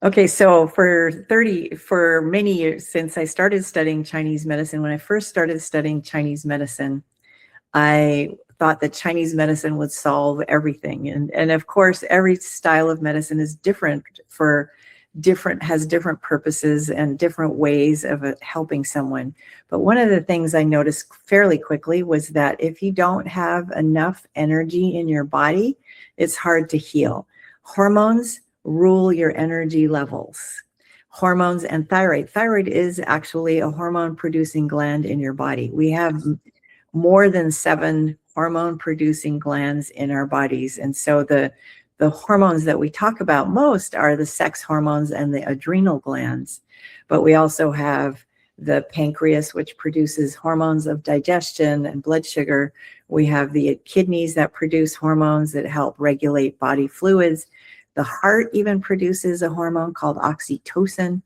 Okay, so for many years, since I started studying Chinese medicine, when I first started studying Chinese medicine, I thought that Chinese medicine would solve everything. And of course, every style of medicine is different has different purposes and different ways of helping someone. But one of the things I noticed fairly quickly was that if you don't have enough energy in your body, it's hard to heal. Hormones rule your energy levels. Hormones and thyroid. Thyroid is actually a hormone producing gland in your body. We have more than 7 hormone producing glands in our bodies. And so the hormones that we talk about most are the sex hormones and the adrenal glands. But we also have the pancreas, which produces hormones of digestion and blood sugar. We have the kidneys that produce hormones that help regulate body fluids. The heart even produces a hormone called oxytocin.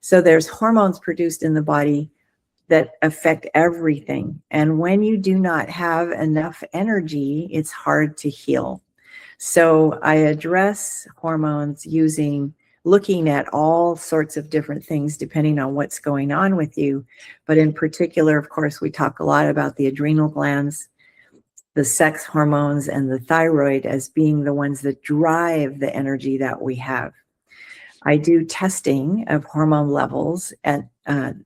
So there's hormones produced in the body that affect everything. And when you do not have enough energy, it's hard to heal. So I address hormones looking at all sorts of different things depending on what's going on with you. But in particular, of course, we talk a lot about the adrenal glands, the sex hormones, and the thyroid as being the ones that drive the energy that we have. I do testing of hormone levels, and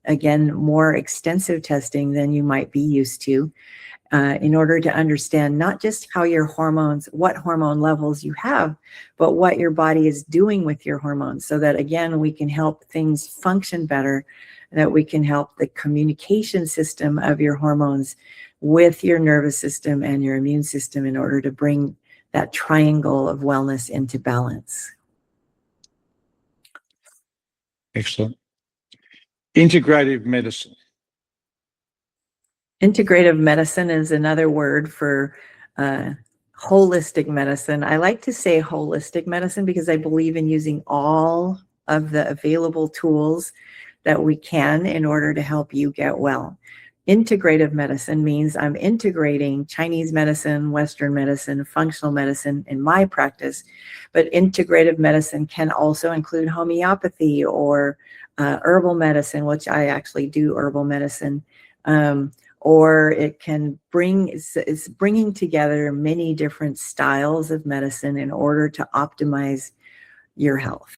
again, more extensive testing than you might be used to, in order to understand not just how your hormones, what hormone levels you have, but what your body is doing with your hormones, so that again, we can help things function better, that we can help the communication system of your hormones with your nervous system and your immune system in order to bring that triangle of wellness into balance. Excellent. Integrative medicine. Integrative medicine is another word for holistic medicine. I like to say holistic medicine because I believe in using all of the available tools that we can in order to help you get well. Integrative medicine means I'm integrating Chinese medicine, Western medicine, functional medicine in my practice, but integrative medicine can also include homeopathy or herbal medicine, which I actually do herbal medicine, or it can it's bringing together many different styles of medicine in order to optimize your health.